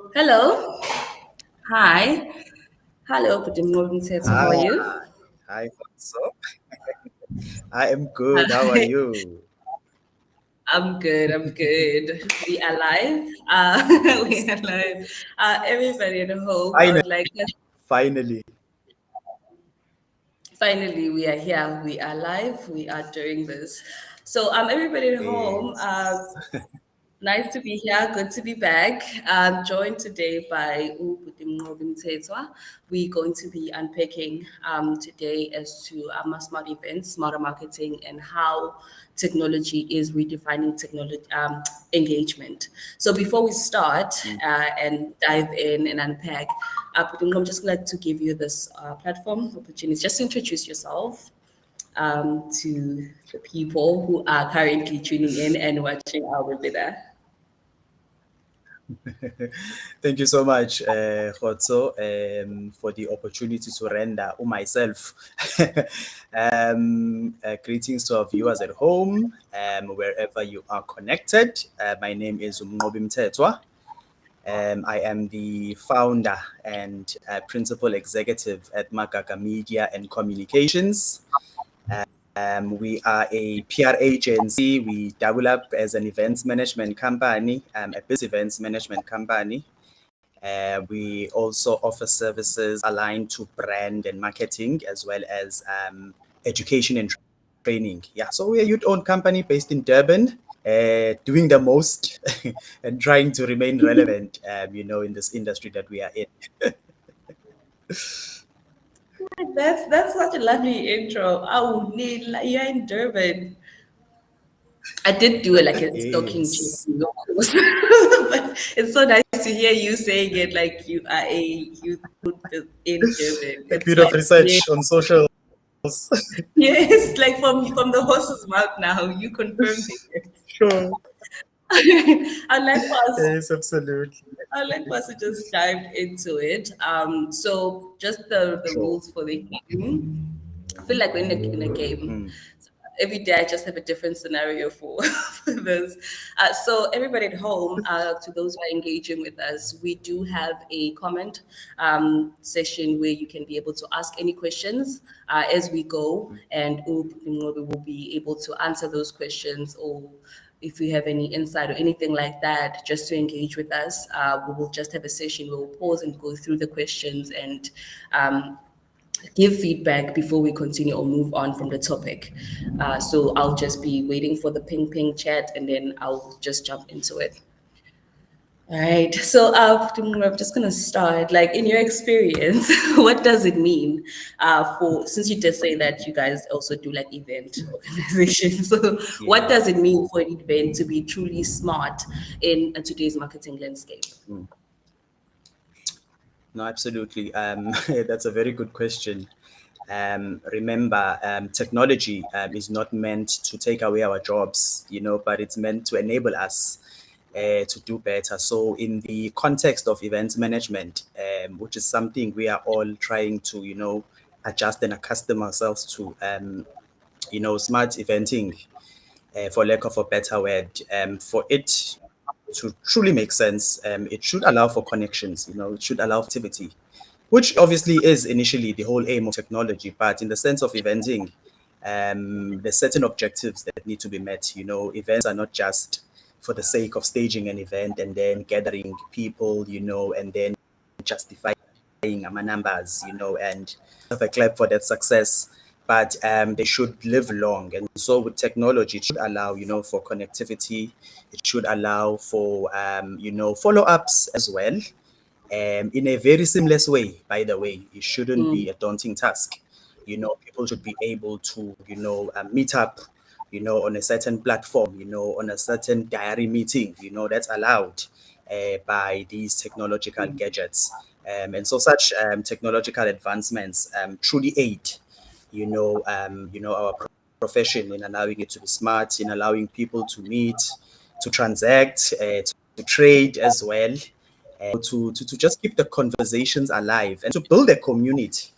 Hello. Hi. Hello, Putin Seto. How Hi, are you? hi, Fatso. I am good. How are Hi. you? I'm good. I'm good. We are live. We are live. Everybody at home, I Finally, would like us. finally. Finally, we are here. We are live. We are doing this. So, everybody at home. Yes. Nice to be here. Good to be back. I'm joined today by Tetwa. We're going to be unpacking today as to smart events, smarter marketing, and how technology is redefining technology engagement. So before we start Mm. and dive in and unpack, I'm just like to give you this platform opportunity. Just introduce yourself to the people who are currently tuning in and watching our webinar. Thank you so much, Khotso, for the opportunity to render myself. Greetings to our viewers at home, wherever you are connected. My name is Umnqobi Mthethwa. I am the founder and principal executive at Magaga Media and Communications. We are a PR agency. We double up as an events management company, a business events management company. We also offer services aligned to brand and marketing, as well as education and training. Yeah, so we're a youth-owned company based in Durban, doing the most and trying to remain relevant, in this industry that we are in. That's such a lovely intro. Oh, Neil, you're in Durban. I did do it like a stalking check, Yes. but it's so nice to hear you saying it like you are a youth in Durban. A It's bit of like yeah, research on socials. yes, like from the horse's mouth now. You confirmed it. Sure. I'd like for us Yes, absolutely. I'd like for us to just dive into it. So just the Sure. rules for the game. I feel like we're in a game. Mm. Every day I just have a different scenario for, for this. So everybody at home, to those who are engaging with us, we do have a comment session where you can be able to ask any questions as we go, and we will be able to answer those questions, or if you have any insight or anything like that, just to engage with us. We will just have a session. We'll pause and go through the questions and give feedback before we continue or move on from the topic. So I'll just be waiting for the ping ping chat and then I'll just jump into it. All right. So I'm just gonna start. Like in your experience, what does it mean for since you did say that you guys also do like event organization? So what Yeah. does it mean for an event to be truly smart in today's marketing landscape? Mm. No, absolutely. That's a very good question. Remember, technology is not meant to take away our jobs, but it's meant to enable us to do better. So, in the context of events management, which is something we are all trying to, adjust and accustom ourselves to, smart eventing, for lack of a better word, for it to truly make sense, it should allow for connections, it should allow for activity, which obviously is initially the whole aim of technology. But in the sense of eventing, there's certain objectives that need to be met. Events are not just for the sake of staging an event and then gathering people, and then justifying our numbers, and have a clap for that success. But they should live long. And so with technology, it should allow, for connectivity. It should allow for, follow-ups as well, in a very seamless way. By the way, it shouldn't be Mm, a daunting task. People should be able to, meet up, on a certain platform, on a certain diary meeting, that's allowed by these technological gadgets. And so such technological advancements truly aid, our profession in allowing it to be smart, in allowing people to meet, to transact, to trade as well, to just keep the conversations alive and to build a community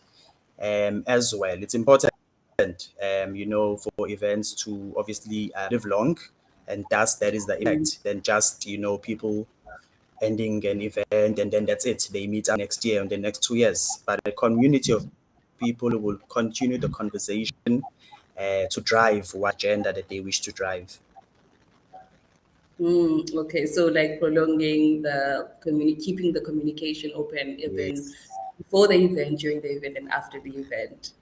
as well. It's important, for events to obviously live long, and thus that is the mm, impact than just, people ending an event, and then that's it. They meet up next year and the next 2 years. But a community of people will continue the conversation to drive what agenda that they wish to drive. Okay, so like prolonging the keeping the communication open even Yes, before the event, during the event, and after the event.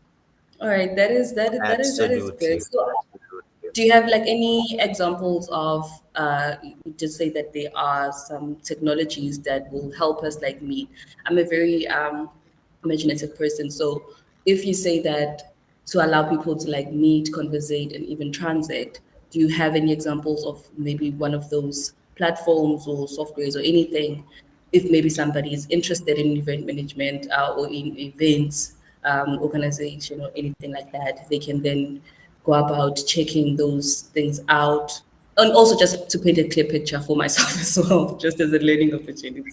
All right, that is good. absolutely. So, Absolutely. do you have like any examples of you just say that there are some technologies that will help us like meet? I'm a very imaginative person, so if you say that to allow people to like meet, conversate, and even transit, do you have any examples of maybe one of those platforms or softwares or anything? If maybe somebody is interested in event management or in events organization or anything like that, they can then go about checking those things out. And also just to paint a clear picture for myself as well, just as a learning opportunity.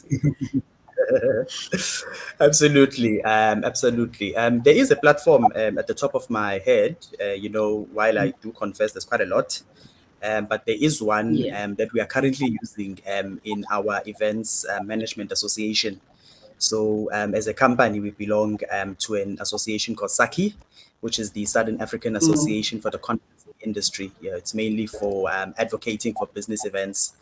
Absolutely, absolutely. There is a platform at the top of my head. While I do confess, there's quite a lot, but there is one Yeah. that we are currently using in our events management association. So, as a company, we belong to an association called SACI, which is the Southern African Mm. Association for the Conference Industry. Yeah, it's mainly for advocating for business events.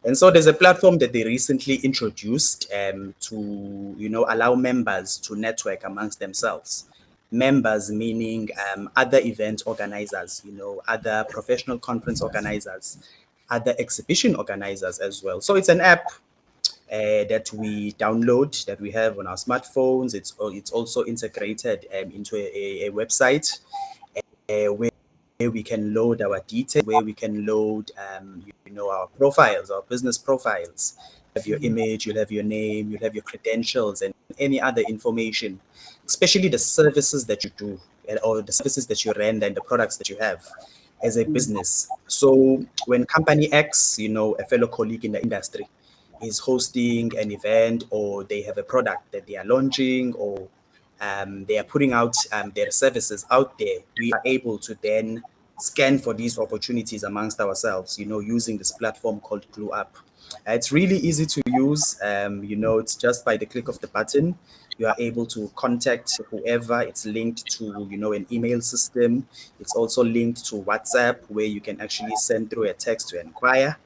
And so there's a platform that they recently introduced to, allow members to network amongst themselves. Members meaning other event organizers, other professional conference organizers, other exhibition organizers as well. So it's an app that we download, that we have on our smartphones. It's also integrated into a website where we can load our details, where we can load, our profiles, our business profiles. Have your image, you'll have your name, you'll have your credentials, and any other information, especially the services that you do or the services that you render and the products that you have as a business. So when company X, a fellow colleague in the industry, is hosting an event or they have a product that they are launching or they are putting out their services out there, we are able to then scan for these opportunities amongst ourselves, using this platform called Glue Up. It's really easy to use. It's just by the click of the button. You are able to contact whoever. It's linked to, an email system. It's also linked to WhatsApp, where you can actually send through a text to inquire.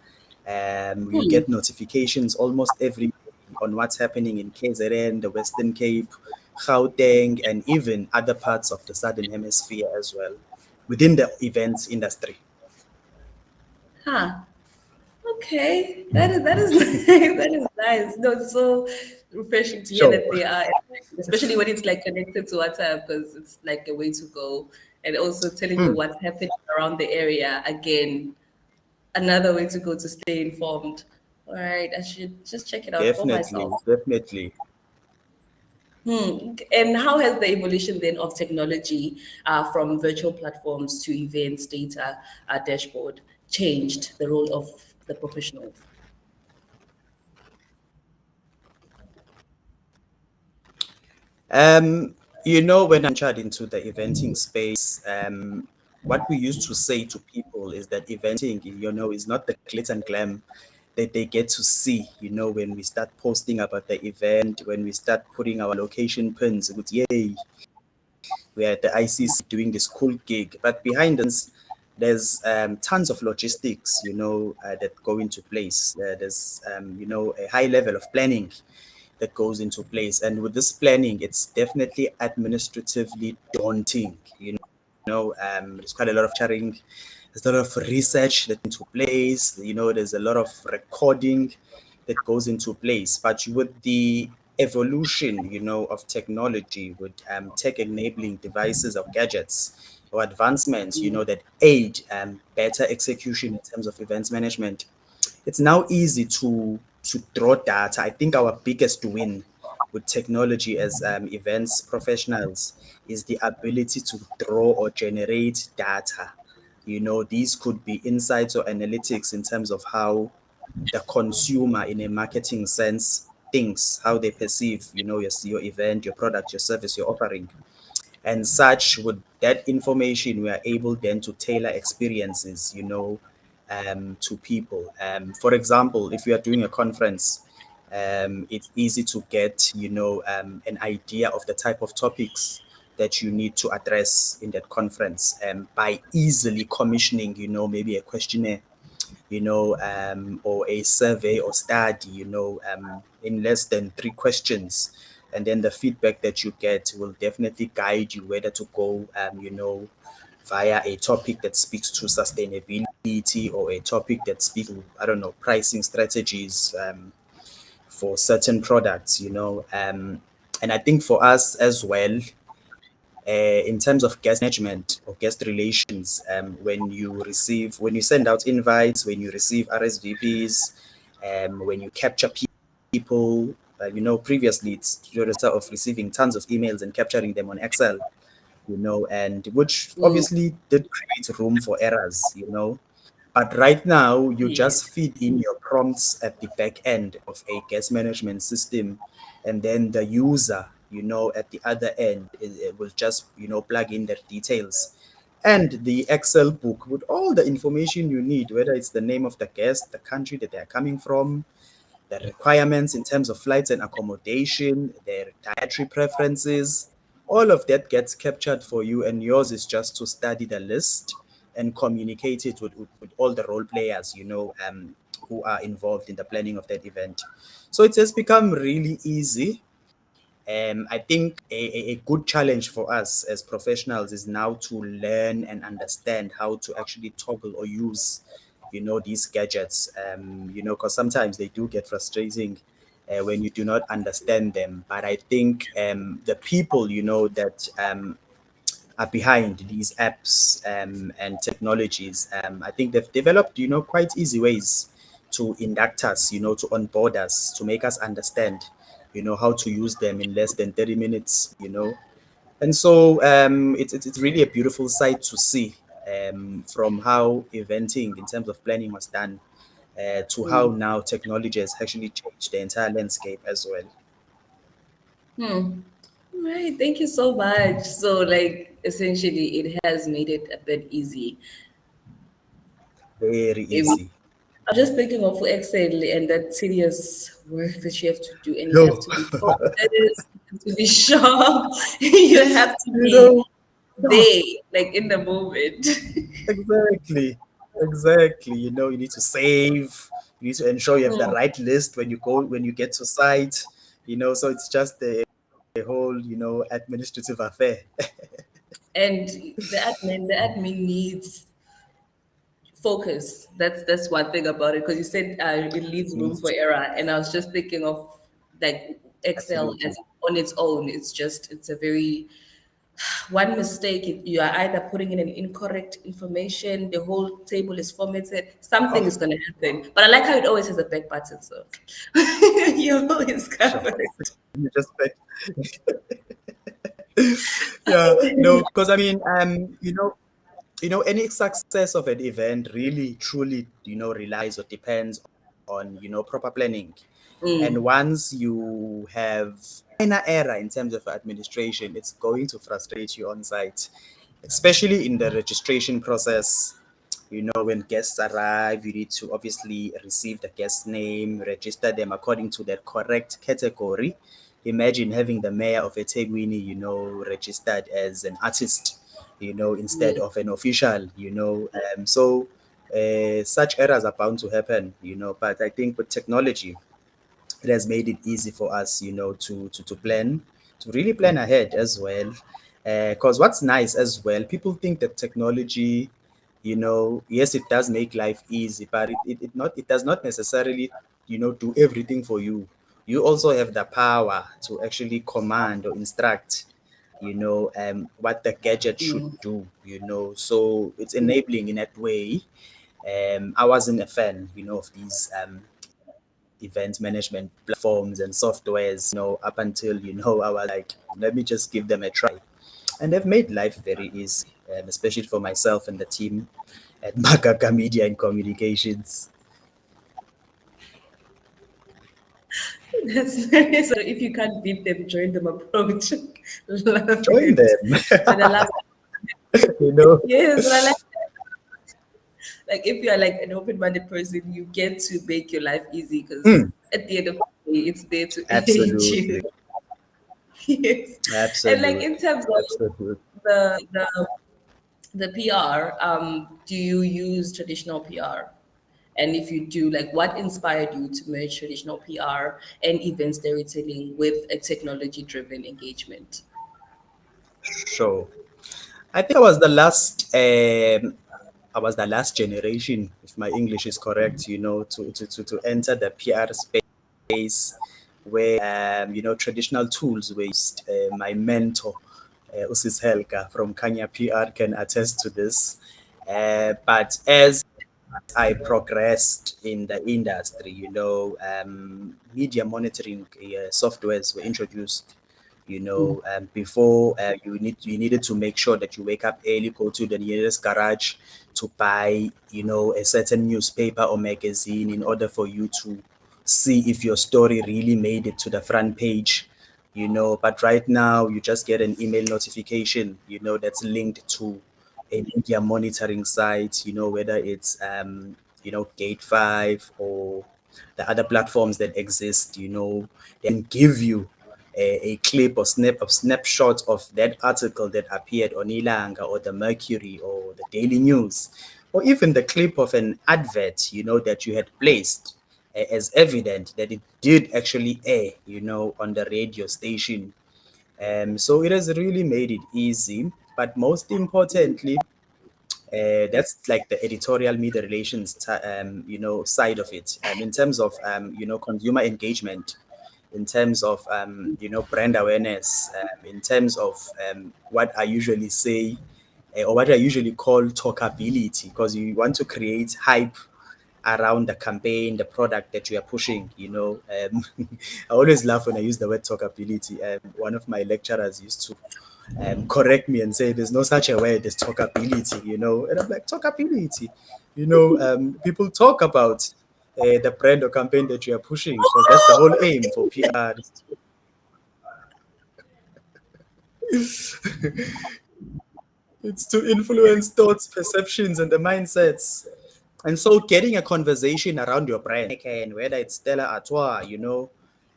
You Hmm. get notifications almost every day on what's happening in KZN, the Western Cape, Gauteng, and even other parts of the Southern Hemisphere as well within the events industry. Huh. Okay. That is nice. That is nice. No, it's so refreshing to hear Sure. that they are, especially when it's like connected to WhatsApp, because it's like a way to go. And also telling you Hmm, what's happening around the area. Again, another way to go to stay informed. All right, I should just check it out for definitely, myself. definitely. And how has the evolution then of technology from virtual platforms to events data dashboard changed the role of the professionals? When I ventured into the eventing space, what we used to say to people is that eventing, is not the glitz and glam that they get to see, when we start posting about the event, when we start putting our location pins, with yay, we're at the ICC doing this cool gig. But behind us, there's tons of logistics, that go into place. There's, a high level of planning that goes into place. And with this planning, it's definitely administratively daunting. There's quite a lot of sharing. There's a lot of research that into place. There's a lot of recording that goes into place. But with the evolution, of technology, with tech enabling devices or gadgets or advancements, that aid better execution in terms of events management, it's now easy to draw data. I think our biggest win with technology as events professionals is the ability to draw or generate data. These could be insights or analytics in terms of how the consumer in a marketing sense thinks, how they perceive, your event, your product, your service, your offering. And such, with that information, we are able then to tailor experiences, to people. For example, if you are doing a conference, It's easy to get, an idea of the type of topics that you need to address in that conference, by easily commissioning, maybe a questionnaire, or a survey or study, in less than 3 questions. And then the feedback that you get will definitely guide you whether to go, via a topic that speaks to sustainability, or a topic that speaks to, I don't know, pricing strategies, for certain products, and I think for us as well, in terms of guest management or guest relations, when you send out invites, when you receive RSVPs, when you capture people, previously it's the result of receiving tons of emails and capturing them on Excel, and which Mm, obviously did create room for errors, but right now, you yes. just feed in your prompts at the back end of a guest management system, and then the user, at the other end, it will just, plug in their details. And the Excel book with all the information you need, whether it's the name of the guest, the country that they're coming from, the requirements in terms of flights and accommodation, their dietary preferences, all of that gets captured for you, and yours is just to study the list and communicate it with all the role players, who are involved in the planning of that event. So it has become really easy. I think a good challenge for us as professionals is now to learn and understand how to actually toggle or use, these gadgets. Because sometimes they do get frustrating when you do not understand them. But I think the people, that are behind these apps, and technologies, I think they've developed, quite easy ways to induct us, to onboard us, to make us understand, how to use them in less than 30 minutes, And so it's really a beautiful sight to see, from how eventing in terms of planning was done, to how Mm. now technology has actually changed the entire landscape as well. Hmm. Right. Thank you so much. So, like, essentially, it has made it a bit easy. Very Maybe easy. I'm just thinking of Excel and that serious work that you have to do, and you have No, to be focused, to be sharp. You have to you be know, there, like in the moment. exactly. Exactly. You need to save. You need to ensure you have the Hmm. right list when you get to site. So it's just a whole, administrative affair. And the admin needs focus. That's one thing about it, because you said it leaves It room needs for to. error, and I was just thinking of like Excel as Absolutely. on its own. It's a very one mistake. You are either putting in an incorrect information, the whole table is formatted, something Oh, is going to happen. But I like how it always has a back button, so you're always sure. covered. You just yeah, no, because I mean, any success of an event really truly, relies or depends on, proper planning. And Mm, once you have minor error in terms of administration, it's going to frustrate you on site, especially in the registration process. When guests arrive, you need to obviously receive the guest name, register them according to their correct category. Imagine having the mayor of Etegwini, registered as an artist, instead mm, of an official, so such errors are bound to happen, but I think with technology, it has made it easy for us, to plan, to really plan ahead as well. Because what's nice as well, people think that technology, yes, it does make life easy, but it does not necessarily, do everything for you. You also have the power to actually command or instruct, what the gadget should mm. do, so it's enabling in that way. I wasn't a fan, of these event management platforms and softwares, up until, I was like, let me just give them a try. And they've made life very easy, especially for myself and the team at Makaka Media and Communications. That's nice. So if you can't beat them, join them approach. Love Join it. them, And I love you know. yes, and I like if you're like an open-minded person, you get to make your life easy, because Mm, at the end of the It's there to age Absolutely. you. Yes. And like Absolutely. in terms of Absolutely. the the PR, do you use traditional PR? And if you do, like what inspired you to merge traditional PR and event storytelling with a technology-driven engagement? Sure. I think I was the last generation, if my English is correct, to enter the PR space where traditional tools were used. My mentor, Usis Helga from Kanya PR, can attest to this. But as I progressed in the industry, media monitoring softwares were introduced. Before you needed to make sure that you wake up early, go to the nearest garage to buy, a certain newspaper or magazine in order for you to see if your story really made it to the front page. But right now you just get an email notification, that's linked to a media monitoring site, whether it's Gate 5 or the other platforms that exist. They can give you a clip or snapshot of that article that appeared on Ilanga or the Mercury or the Daily News, or even the clip of an advert, that you had placed as evident that it did actually air, on the radio station. So it has really made it easy. But most importantly, that's like the editorial media relations, side of it. In terms of consumer engagement, in terms of brand awareness, in terms of what I usually say, or what I usually call talkability, because you want to create hype around the campaign, the product that you are pushing. I always laugh when I use the word talkability. One of my lecturers used to correct me and say there's no such a word as talkability, and I'm like, talkability, people talk about the brand or campaign that you are pushing, because that's the whole aim for PR. It's to influence thoughts, perceptions, and the mindsets. And so getting a conversation around your brand, and whether it's Stella Artois,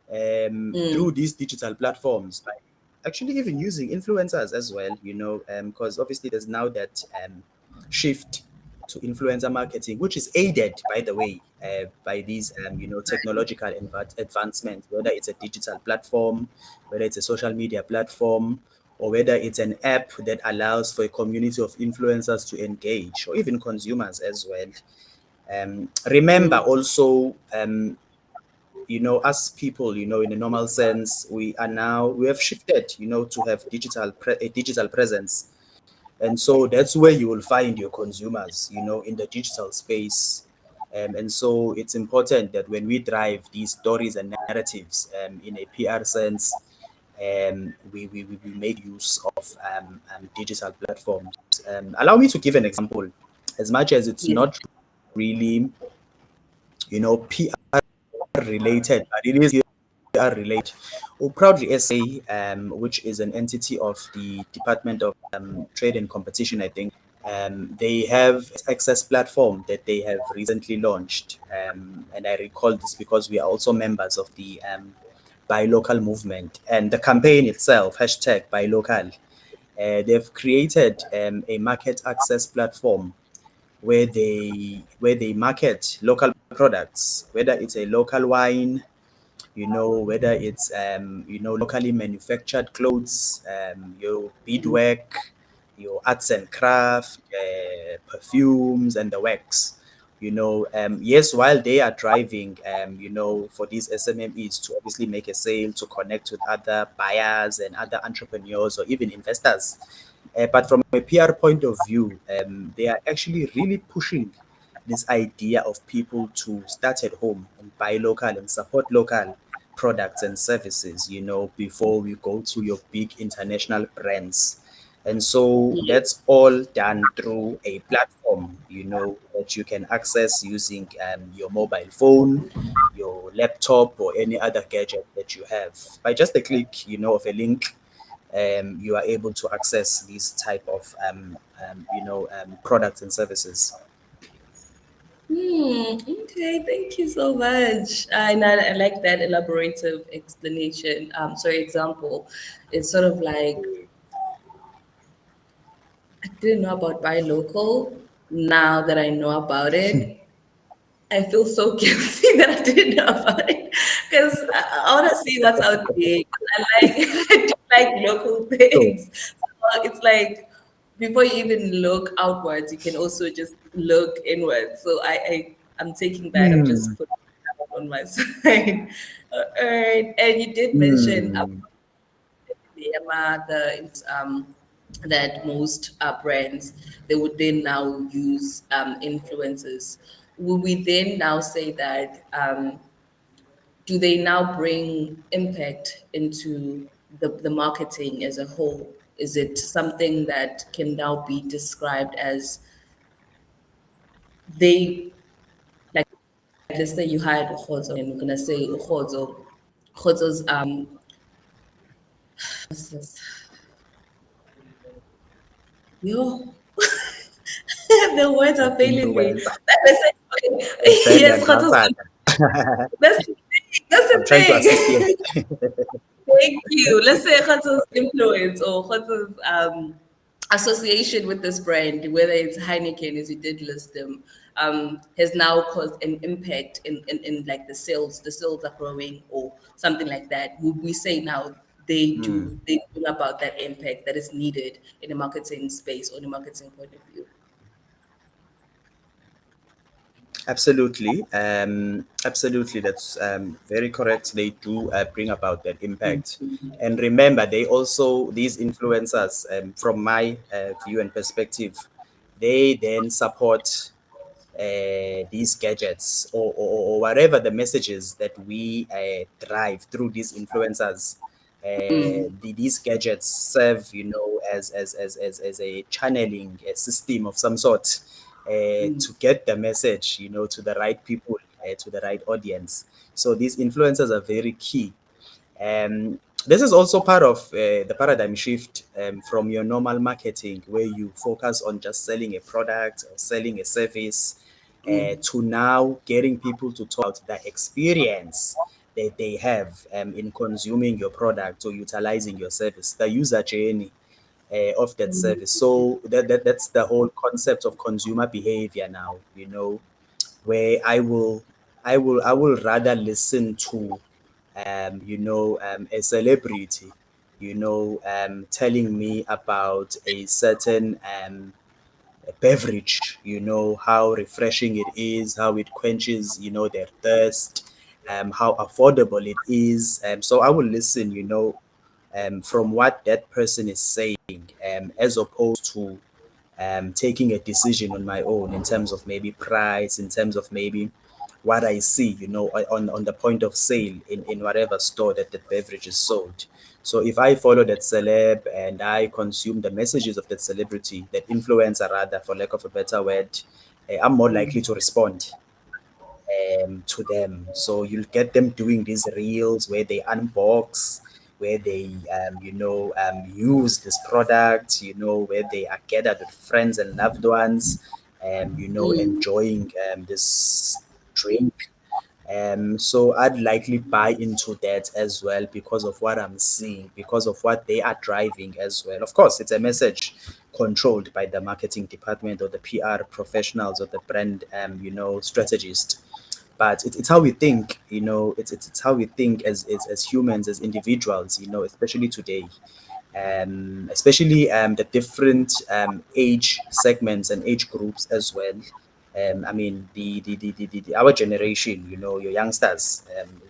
through these digital platforms, like actually even using influencers as well, because obviously there's now that shift to influencer marketing, which is aided, by the way, by these technological advancements, whether it's a digital platform, whether it's a social media platform, or whether it's an app that allows for a community of influencers to engage, or even consumers as well. Remember also, as people, in a normal sense, we have shifted, to have a digital presence. And so that's where you will find your consumers, in the digital space. And so it's important that when we drive these stories and narratives in a PR sense, we make use of digital platforms. Allow me to give an example. As much as it's Yeah. not really, PR related, but it is PR related. We'll proudly say, which is an entity of the Department of Trade and Competition, I think. They have access platform that they have recently launched, and I recall this because we are also members of the Buy Local movement, and the campaign itself, hashtag Buy Local. They've created a market access platform where they market local products, whether it's a local wine, whether it's locally manufactured clothes, your beadwork, your arts and craft, perfumes, and the wax. Yes, while they are driving, for these SMMEs to obviously make a sale, to connect with other buyers and other entrepreneurs or even investors. But from a PR point of view, they are actually really pushing this idea of people to start at home and buy local and support local products and services, before we go to your big international brands. And so that's all done through a platform, that you can access using your mobile phone, your laptop, or any other gadget that you have. By just a click, of a link, you are able to access these type of products and services. Okay, thank you so much. And I like that elaborative explanation. Sorry, example. It's sort of like I didn't know about buy local. Now that I know about it, I feel so guilty that I didn't know about it because I want to see what's out there. I like I do like local So, things. So it's like before you even look outwards, you can also just look inwards. So I'm taking that. I'm hmm, just putting that on my side. All right. And you did mention hmm, that most brands they would then now use influencers. Will we then now say that do they now bring impact into the marketing as a whole? Is it something that can now be described as they like let's say you hired Ukhozo and we're gonna say Ukhozo's what's this? Yo, the words are failing me. influencer, Let's say, a brand yes, Ukhozo's ambassador. that's the thing. That's I'm the trying to assist here. thing. Thank you. Let's say Khato's influence or Khato's association with this brand, whether it's Heineken, as you did list them, has now caused an impact in like the sales are growing or something like that. Would we say now they bring about that impact that is needed in a marketing space or in a marketing point of view? Absolutely, absolutely. That's very correct. They do bring about that impact, and remember, they also these influencers, from my view and perspective, they then support these gadgets or whatever the messages that we drive through these influencers. These gadgets serve, as a channeling a system of some sort to get the message, to the right people, to the right audience. So these influencers are very key. This is also part of the paradigm shift from your normal marketing, where you focus on just selling a product or selling a service, to now getting people to talk about the experience that they have in consuming your product or utilizing your service, the user journey of that service. So that's the whole concept of consumer behavior now, where I will rather listen to a celebrity, telling me about a certain beverage, how refreshing it is, how it quenches, their thirst, how affordable it is. So I will listen, from what that person is saying, as opposed to taking a decision on my own in terms of maybe price, in terms of maybe what I see, on the point of sale in whatever store that the beverage is sold. So if I follow that celeb and I consume the messages of that celebrity, that influencer rather, for lack of a better word, I'm more likely to respond to them. So you'll get them doing these reels where they unbox, where they use this product, where they are gathered with friends and loved ones, enjoying this drink. So I'd likely buy into that as well because of what I'm seeing, because of what they are driving as well. Of course, it's a message controlled by the marketing department or the PR professionals or the brand, strategist. But it's how we think, it's how we think as humans, as individuals, especially today, especially the different age segments and age groups as well. I mean, our generation, your youngsters,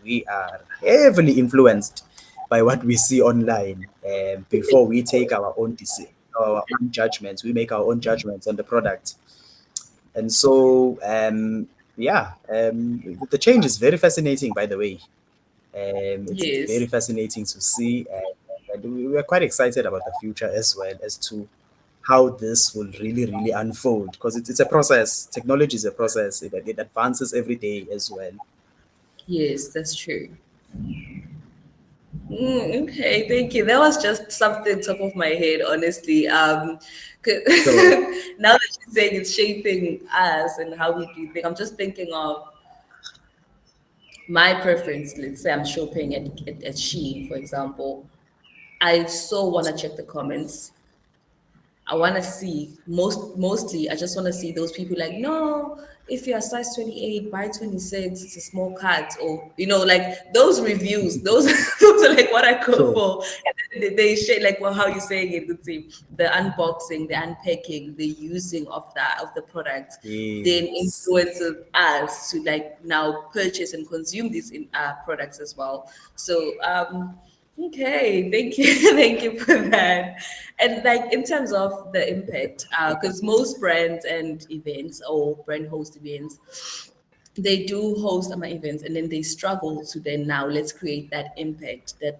we are heavily influenced by what we see online. Before we take our own judgments, we make our own judgments on the product. And so, yeah, the change is very fascinating, by the way. It's very Yes. fascinating to see, and we are quite excited about the future as well, as to how this will really, really unfold, because it's a process. Technology is a process. It advances every day as well. Yes, that's true. Okay, thank you. That was just something top of my head, honestly. 'Cause So now that you're saying it's shaping us and how we do things, I'm just thinking of my preference. Let's say I'm shopping at Shein, for example. I so want to check the comments. I want to see mostly. I just want to see those people like, no, if you're a size 28, buy 26. It's a small cut, or like those reviews. Those those are like what I go sure. for. And they share like, well, how you saying it? Let's see, the unboxing, the unpacking, the using of the product, then Yes. influences us to like now purchase and consume these products as well. So okay, thank you, thank you for that. And like in terms of the impact, because most brands and events or brand host events, they do host my events and then they struggle to then now let's create that impact, that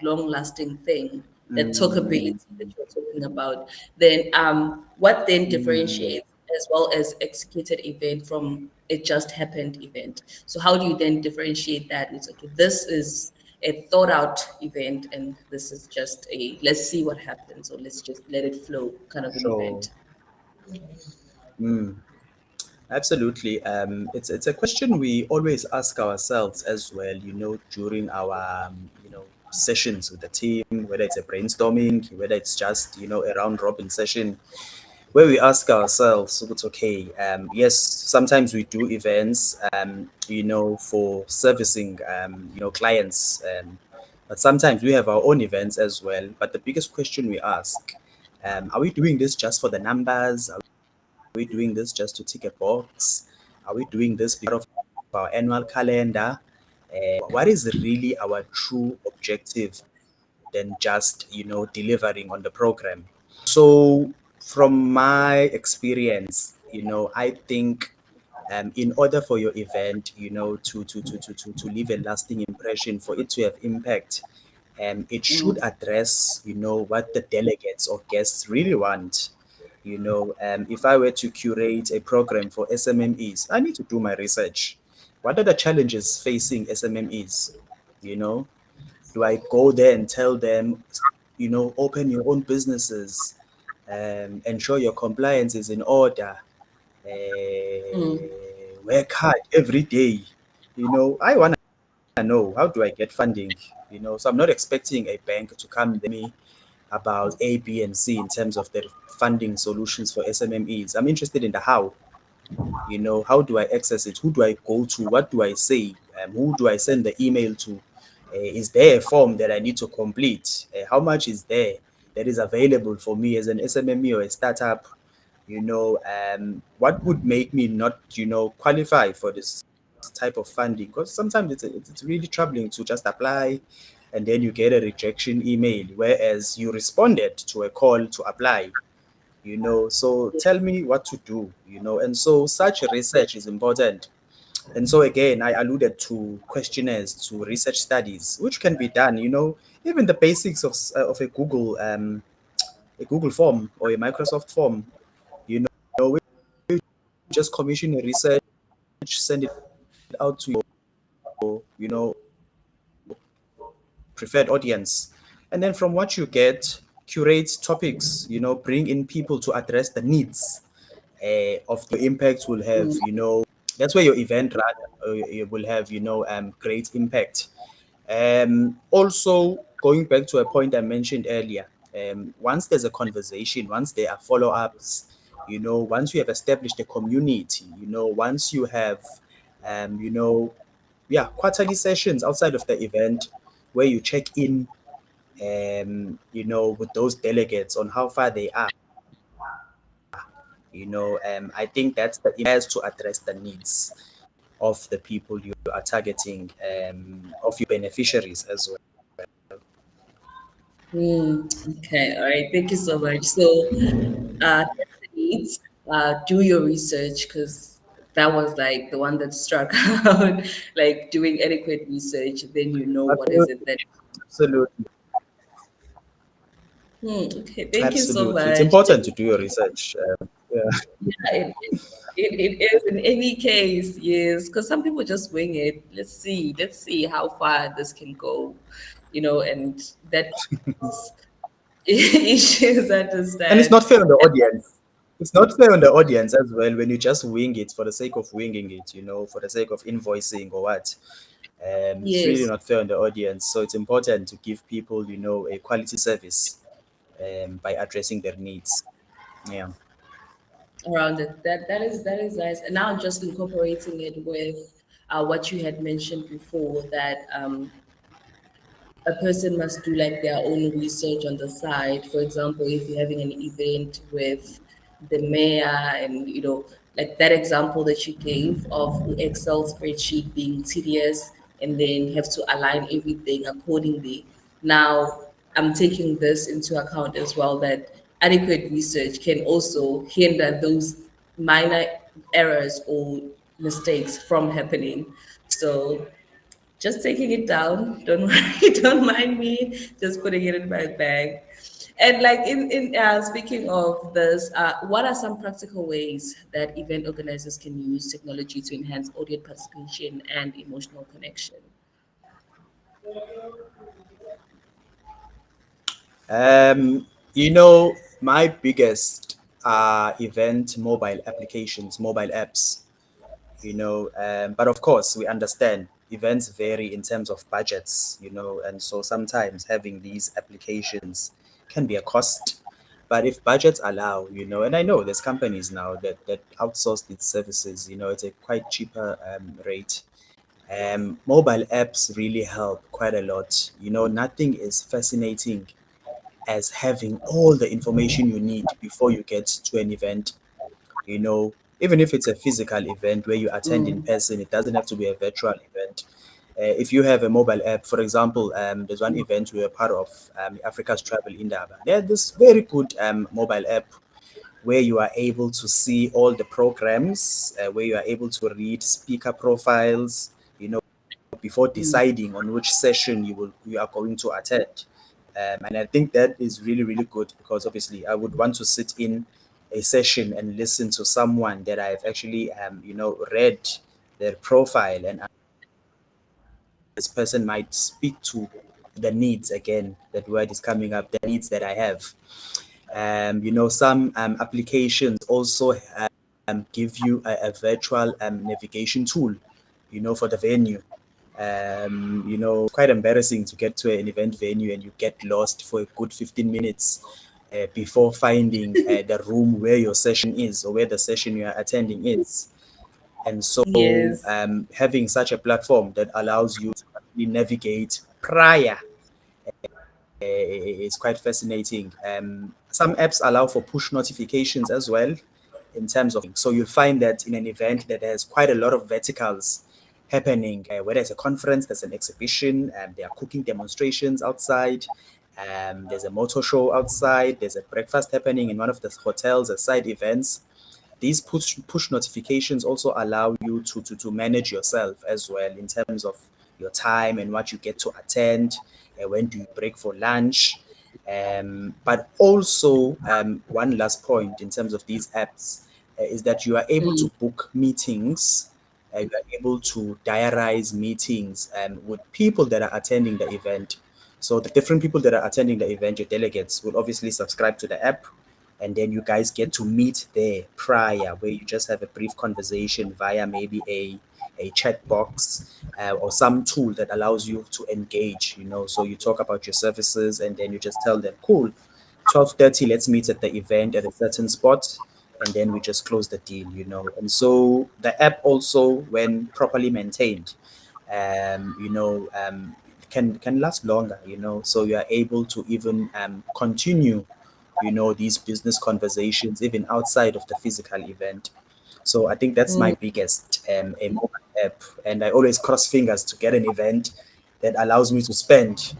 long lasting thing, that talkability Mm, that you're talking about. Then what then mm, differentiates as well as executed event from it just happened event? So how do you then differentiate that? It's okay, this is a thought out event and this is just a let's see what happens or let's just let it flow kind of an sure. event. Mm. Absolutely. It's a question we always ask ourselves as well, during our, sessions with the team, whether it's a brainstorming, whether it's just, a round robin session, where we ask ourselves, so it's okay. Yes, sometimes we do events, for servicing, clients, but sometimes we have our own events as well. But the biggest question we ask, are we doing this just for the numbers? Are we doing this just to tick a box? Are we doing this because of our annual calendar? What is really our true objective than just, delivering on the program? So, from my experience, I think in order for your event, to leave a lasting impression, for it to have impact, it should Mm, address, what the delegates or guests really want. If I were to curate a program for SMMEs, I need to do my research. What are the challenges facing SMMEs? You know, do I go there and tell them, open your own businesses, ensure your compliance is in order, mm, work hard every day? I want to know, how do I get funding? So I'm not expecting a bank to come to me about A, B, and C in terms of the funding solutions for SMMEs. I'm interested in the how. How do I access it? Who do I go to? What do I say? Who do I send the email to? Is there a form that I need to complete? How much is there that is available for me as an SMME or a startup? What would make me not, qualify for this type of funding? Because sometimes it's really troubling to just apply and then you get a rejection email, whereas you responded to a call to apply. So tell me what to do, and so such research is important. And so again, I alluded to questionnaires, to research studies, which can be done, even the basics of a Google form or a Microsoft form. We just commission a research, send it out to your, preferred audience, and then from what you get, curate topics, bring in people to address the needs of the impact will have, mm, that's where your event rather it will have, great impact. Also, going back to a point I mentioned earlier, once there's a conversation, once there are follow-ups, once you have established a community, once you have, yeah, quarterly sessions outside of the event where you check in, with those delegates on how far they are. I think that's the best to address the needs of the people you are targeting, of your beneficiaries as well. okay, all right, thank you so much. So test the needs, do your research because that was like the one that struck out, like doing adequate research, then you know what is it Absolutely, that. absolutely, Okay, thank you so absolutely. It's much. important to do your research. Yeah. Yeah, it is in any case, yes, because some people just wing it. Let's see how far this can go. and that is issues, And it's understand. not fair on the audience. It's not fair on the audience as well when you just wing it for the sake of winging it, for the sake of invoicing or what. It's really Yes, not fair on the audience. So it's important to give people, a quality service by addressing their needs. Yeah. around it. That is nice. And now I'm just incorporating it with what you had mentioned before, that a person must do like their own research on the side. For example, if you're having an event with the mayor, and like that example that you gave of the Excel spreadsheet being tedious, and then have to align everything accordingly. Now, I'm taking this into account as well, that adequate research can also hinder those minor errors or mistakes from happening. So just taking it down. Don't worry, don't mind me. Just putting it in my bag. And like in speaking of this, what are some practical ways that event organizers can use technology to enhance audience participation and emotional connection? My biggest event mobile applications, mobile apps. But of course we understand events vary in terms of budgets, and so sometimes having these applications can be a cost. But if budgets allow, and I know there's companies now that outsource these services, it's a quite cheaper rate. Mobile apps really help quite a lot. Nothing is fascinating as having all the information you need before you get to an event. Even if it's a physical event where you attend in Mm, person, it doesn't have to be a virtual event. If you have a mobile app, for example, there's one event we were part of, Africa's Travel Indaba. There's this very good mobile app where you are able to see all the programs, where you are able to read speaker profiles, before mm, deciding on which session you are going to attend. And I think that is really, really good because obviously I would want to sit in a session and listen to someone that I've actually read their profile, and this person might speak to the needs again. That word is coming up, the needs that I have. Some applications also give you a virtual navigation tool, for the venue. Quite embarrassing to get to an event venue and you get lost for a good 15 minutes before finding the room where your session is or where the session you are attending is. And so yes. having such a platform that allows you to actually navigate prior is quite fascinating. Some apps allow for push notifications as well in terms of, so you'll find that in an event that has quite a lot of verticals happening, whether it's a conference, there's an exhibition, there are cooking demonstrations outside, there's a motor show outside, there's a breakfast happening in one of the hotels, as side events. These push notifications also allow you to manage yourself as well in terms of your time and what you get to attend, when do you break for lunch. But also, one last point in terms of these apps is that you are able to Mm, book meetings. You are able to diarize meetings with people that are attending the event. So the different people that are attending the event, your delegates, will obviously subscribe to the app, and then you guys get to meet there prior, where you just have a brief conversation via maybe a chat box or some tool that allows you to engage. So you talk about your services and then you just tell them, cool, 12:30, let's meet at the event at a certain spot, and then we just close the deal. And so the app also, when properly maintained, can last longer. So you are able to even continue these business conversations even outside of the physical event. So I think that's my mm, biggest a mobile app, and I always cross fingers to get an event that allows me to spend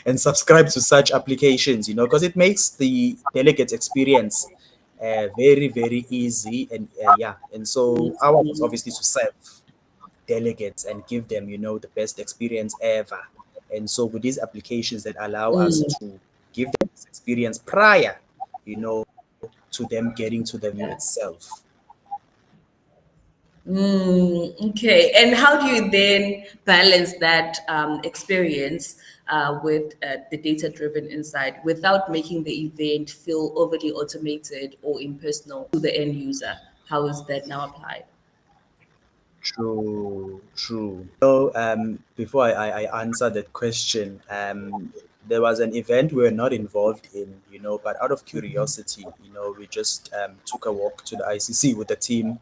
and subscribe to such applications, because it makes the delegate experience very, very easy. And yeah, and so ours is mm, obviously to serve delegates and give them, the best experience ever. And so with these applications that allow us mm. to give them this experience prior, you know, to them getting to the venue itself. Okay. And how do you then balance that experience with the data-driven insight without making the event feel overly automated or impersonal to the end user. How is that now applied? True, true. So, before I answer that question, there was an event we were not involved in, but out of curiosity, we just took a walk to the ICC with the team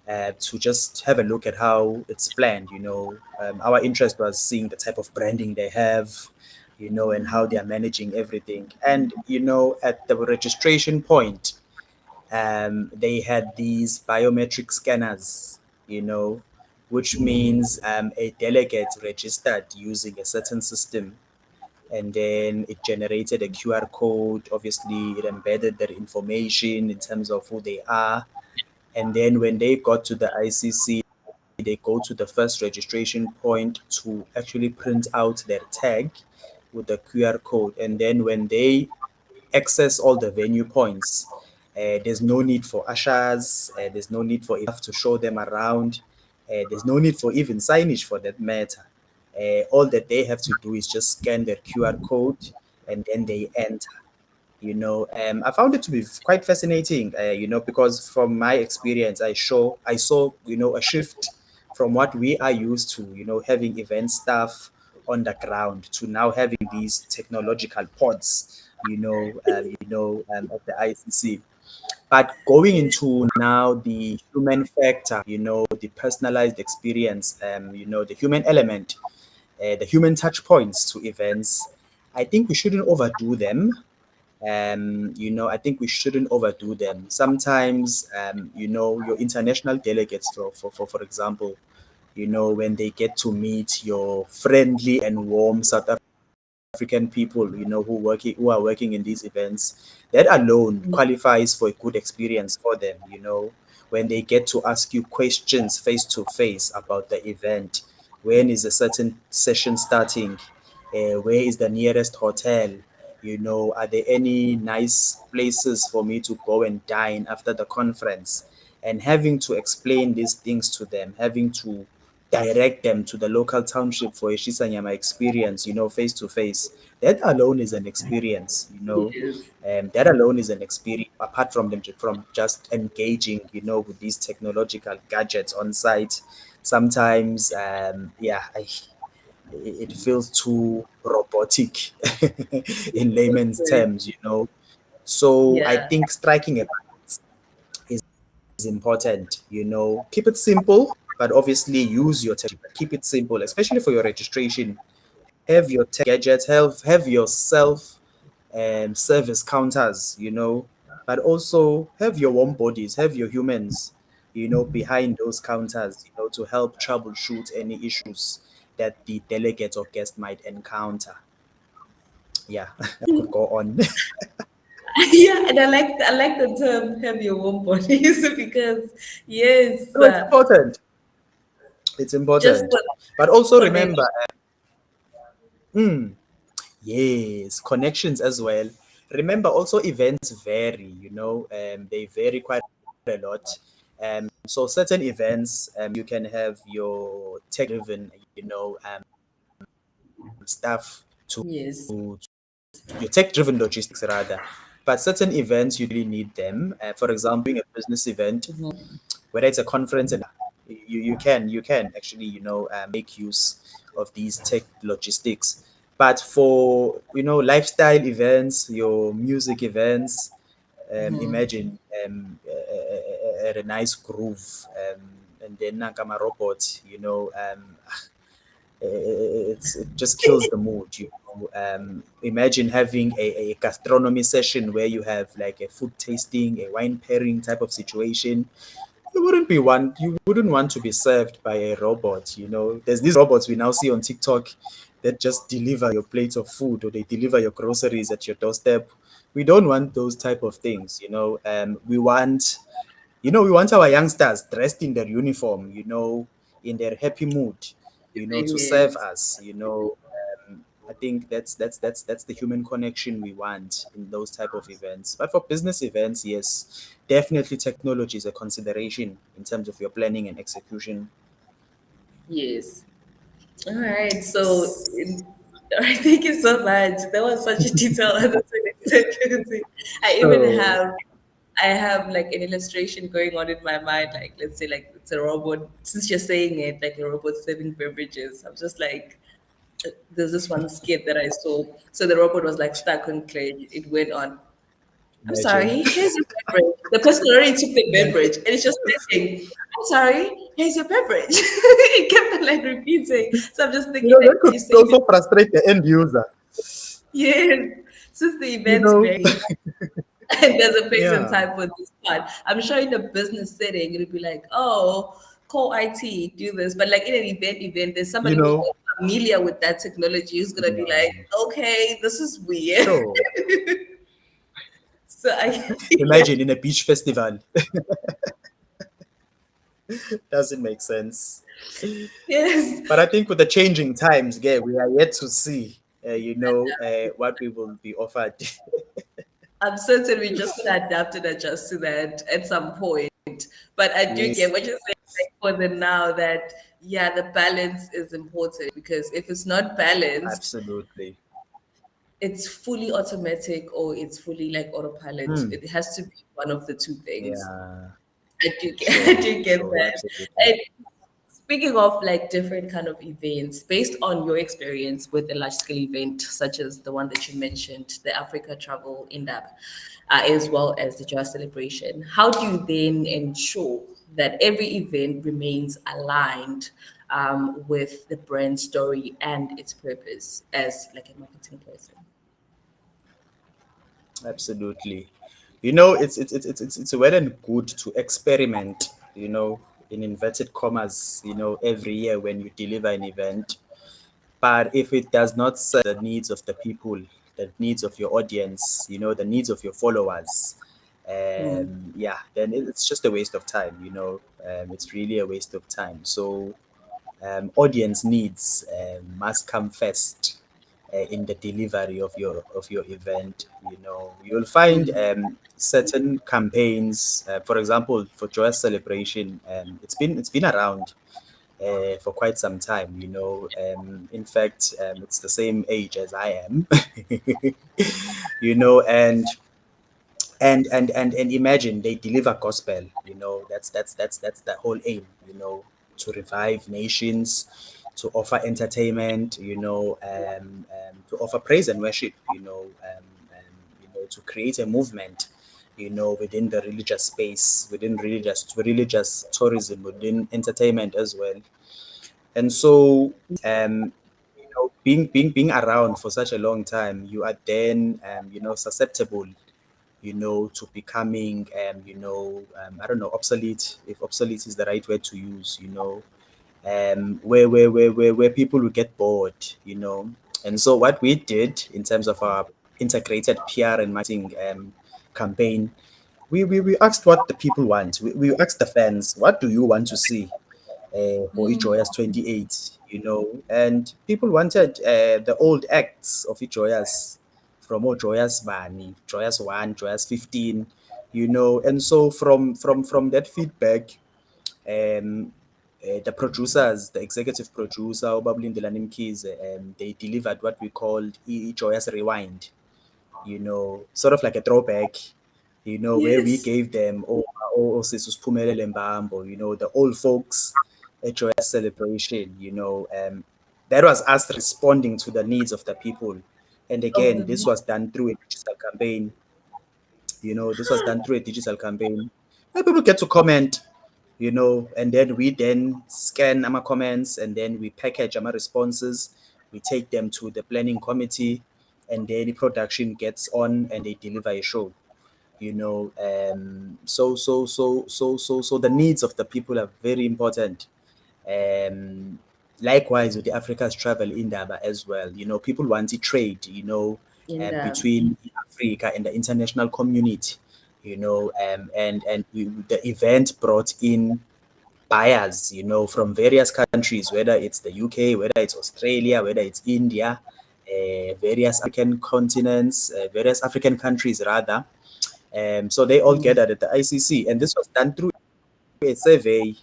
to just have a look at how it's planned. Our interest was seeing the type of branding they have, and how they are managing everything. And, at the registration point, they had these biometric scanners, you know, which means a delegate registered using a certain system, and then it generated a QR code. Obviously, it embedded their information in terms of who they are. And then when they got to the ICC, they go to the first registration point to actually print out their tag with the QR code. And then when they access all the venue points, there's no need for ushers, there's no need for staff to show them around, there's no need for even signage for that matter. All that they have to do is just scan their QR code and then they enter. I found it to be quite fascinating, because from my experience, I saw, a shift from what we are used to, having event staff on the ground to now having these technological pods, at the ICC. But going into now the human factor, the personalized experience, the human element, the human touch points to events, I think we shouldn't overdo them. I think we shouldn't overdo them. Sometimes, your international delegates, for example, when they get to meet your friendly and warm South African people, who are working in these events, that alone qualifies for a good experience for them. When they get to ask you questions face to face about the event, when is a certain session starting, where is the nearest hotel, are there any nice places for me to go and dine after the conference, and having to explain these things to them, having to direct them to the local township for a Shisanyama experience, face to face. That alone is an experience, Yes. that alone is an experience, apart from them from just engaging, with these technological gadgets on site. Sometimes, it feels too robotic in layman's Okay. terms, So I Yeah. think striking a balance is important, Keep it simple, but obviously use your technology, but keep it simple, especially for your registration. Have your tech gadgets, have your self service counters, but also have your warm bodies, have your humans, behind those counters, to help troubleshoot any issues that the delegate or guest might encounter. Yeah, I could go on. Yeah, and I like the term "have your own bodies" because yes, No, it's important. It's just important. the But also connection. remember, yes, connections as well. Remember, also events vary, they vary quite a lot. So certain events, you can have your tech-driven, staff to Yes. your tech-driven logistics rather. But certain events, you really need them. For example, doing a business event, whether it's a conference, and you can actually make use of these tech logistics. But for lifestyle events, your music events, imagine at a nice groove, and then nakama robot, it just kills the mood. Imagine having a gastronomy session where you have like a food tasting, a wine pairing type of situation. You wouldn't want to be served by a robot. There's these robots we now see on TikTok that just deliver your plate of food, or they deliver your groceries at your doorstep. We don't want those type of things. We want our youngsters dressed in their uniform, in their happy mood, to serve Yes. us. I think that's the human connection we want in those type of events. But for business events, yes, definitely technology is a consideration in terms of your planning and execution. Yes. All right. So, All right, thank you so much. That was such a detailed answer. I even So have I have like an illustration going on in my mind, like let's say like it's a robot. Since you're saying it, like a robot serving beverages, I'm just like there's this one skit that I saw. So the robot was like stuck on clay. It went on. I'm imagine. sorry, here's your beverage. The person already took the beverage and it's just saying, I'm sorry, here's your beverage. It kept on like repeating. So I'm just thinking That like could you say also frustrate the end user. yes. Since the You events know, vary and there's a place and yeah, time for this part, I'm sure in a business setting it'll be like, oh, call IT, do this. But like in an event, there's you somebody who's know, not familiar with that technology who's gonna be yeah, like, okay, this is weird. sure. So I yeah, Imagine in a beach festival. Doesn't make sense. yes. But I think with the changing times, yeah, we are yet to see, what we will be offered. I'm certain we're just gonna adapt and adjust to that at some point. But I do get Yes, what you're saying, like for the now that yeah, the balance is important because if it's not balanced, absolutely. it's fully automatic or it's fully like autopilot. Hmm. It has to be one of the two things. Yeah, I do get, I sure, do get sure, that. absolutely. And speaking of like different kind of events, based on your experience with a large scale event such as the one that you mentioned, the Africa Travel in-depth, as well as the Joy Celebration, how do you then ensure that every event remains aligned with the brand story and its purpose as like a marketing person? Absolutely. It's well and good to experiment, in inverted commas, every year when you deliver an event. But if it does not serve the needs of the people, the needs of your audience, the needs of your followers, Mm, yeah, then it's just a waste of time, it's really a waste of time. So audience needs must come first in the delivery of your event. You'll find mm, certain campaigns. For example, for Joyous Celebration, it's been around for quite some time. In fact, it's the same age as I am. And imagine they deliver gospel. That's the whole aim. To revive nations, to offer entertainment, to offer praise and worship, to create a movement, within the religious space, within religious tourism, within entertainment as well. And so, being around for such a long time, you are then susceptible, to becoming, I don't know, obsolete, if obsolete is the right word to use, where people will get bored, And so what we did in terms of our integrated PR and marketing campaign, we asked what the people want. We asked the fans, what do you want to see for Ijoyas 28, and people wanted the old acts of Ijoyas from Joyas Bani, Joyas 1, Joyas 15, and so from that feedback, um, the producers, the executive producer, Obabulin Delanim Keys, they delivered what we called Joyas Rewind, sort of like a throwback, where we yes. gave them Sisus Pumelele Mbambo, the old folks a joyous celebration, that was us responding to the needs of the people. And Of again, the this was done through a digital campaign, this was done through a digital campaign. And people get to comment, and then we then scan our comments and then we package our responses. We take them to the planning committee and then the production gets on and they deliver a show. So the needs of the people are very important. um, Likewise with the Africa's travel indaba as well. People want to trade, in the between Africa and the international community. The event brought in buyers, from various countries, whether it's the UK, whether it's Australia, whether it's India, various African continents, various African countries rather. So they all gathered at the ICC, and this was done through a survey,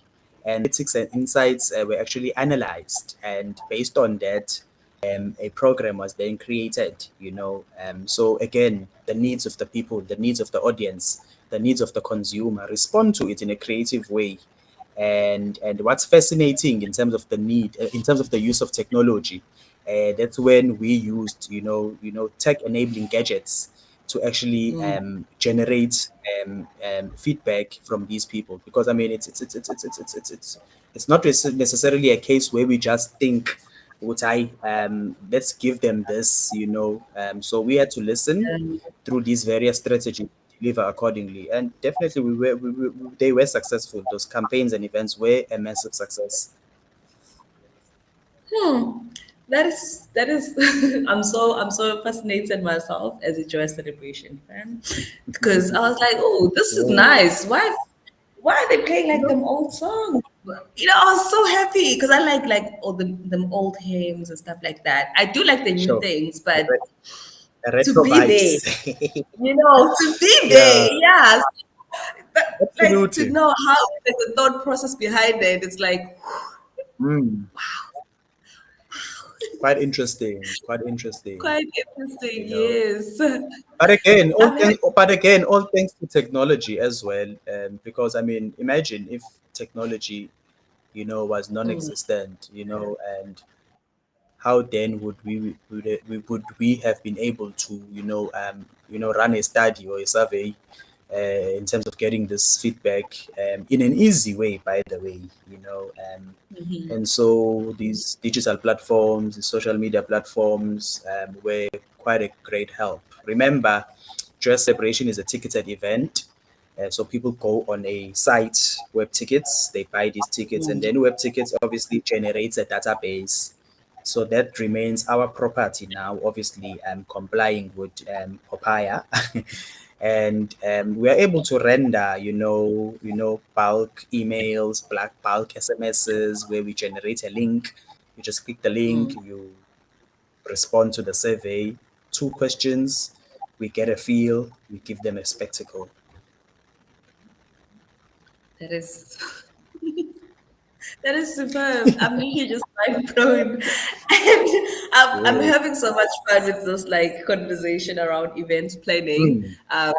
and analytics and insights were actually analyzed. And based on that, a program was then created, so again, the needs of the people, the needs of the audience, the needs of the consumer respond to it in a creative way. And what's fascinating in terms of the need, in terms of the use of technology, that's when we used, tech enabling gadgets to actually generate feedback from these people. Because I mean, it's not necessarily a case where we just think, would I let's give them this, so we had to listen Um, through these various strategies, deliver accordingly, and definitely they were successful. Those campaigns and events were a massive success. hmm. That is I'm so fascinated myself as a joy celebration fan because I was like, oh, this is Yeah. nice. Why are they playing like No, them old songs? I was so happy because I like all them old hymns and stuff like that. I do like the new sure. things, A but to retro be there, vibes. to be there, Yeah, yes, like to absolutely. know how like the thought process behind it. It's like, Mm, quite interesting. Quite interesting. quite interesting, You know. yes. I'm having, But again, all thanks to technology as well. Because I mean, imagine if technology, was mm, non-existent, and how then would we have been able to, run a study or a survey in terms of getting this feedback in an easy way, by the way, mhm, and so these digital platforms, the social media platforms, were quite a great help. Remember, dress celebration is a ticketed event. So people go on a site, web tickets, they buy these tickets, and mm, then web tickets obviously generates a database. So that remains our property now, obviously complying with Papaya. And we are able to render, bulk emails, bulk SMSs, where we generate a link. You just click the link, mm. you respond to the survey, 2 questions, we get a feel, we give them a spectacle. That is that is superb. I'm really just mind blown, and I'm Yeah. having so much fun with this like conversation around event planning. Mm.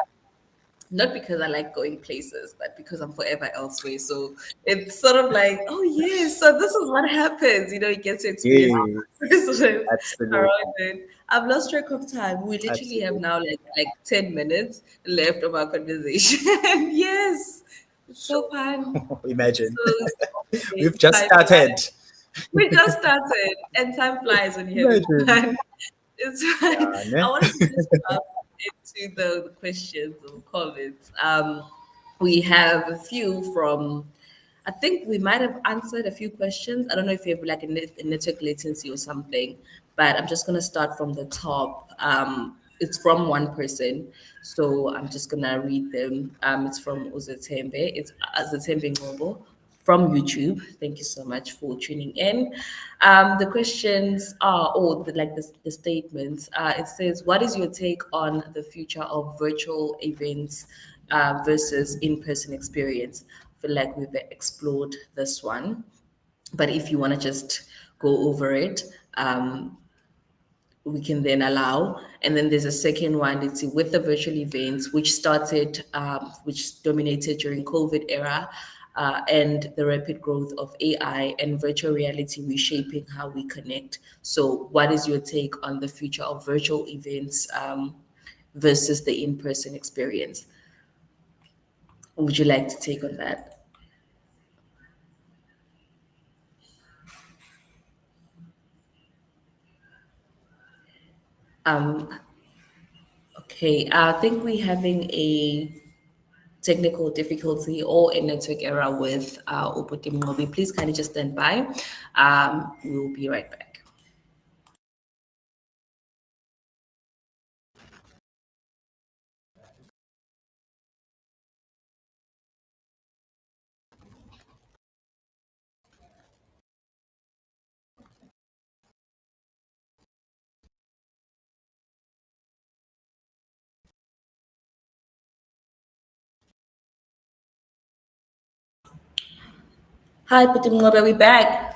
Not because I like going places, but because I'm forever elsewhere. So it's sort of like, oh yes, so this is what happens. You get to experience Yeah, this around absolutely, it. I've lost track of time. We literally have absolutely. now like 10 minutes left of our conversation. Yes, it's so Sure. fun. Imagine. So We've just time started. flies. We just started, and time flies when you're having Imagine. fun. It's fine. Yeah, I ne? wanted to just jump into the questions or comments. We have a few from, I think we might have answered a few questions. I don't know if you have like a network latency or something, but I'm just going to start from the top. It's from one person, so I'm just going to read them. It's from Uzetembe. It's Uzetembe Ngobo from YouTube. Thank you so much for tuning in. The questions are, or the statements. It says, "What is your take on the future of virtual events versus in-person experience?" I feel like we've explored this one, but if you want to just go over it, we can then allow. And then there's a second one, let's see, with the virtual events, which dominated during COVID era, and the rapid growth of AI and virtual reality reshaping how we connect. So, what is your take on the future of virtual events versus the in-person experience? Would you like to take on that? Um, okay, I think we're having a technical difficulty or a network error with Opetim Mobi. Please kindly just stand by. We'll be right back. Hi, Opetim Mobi, we back.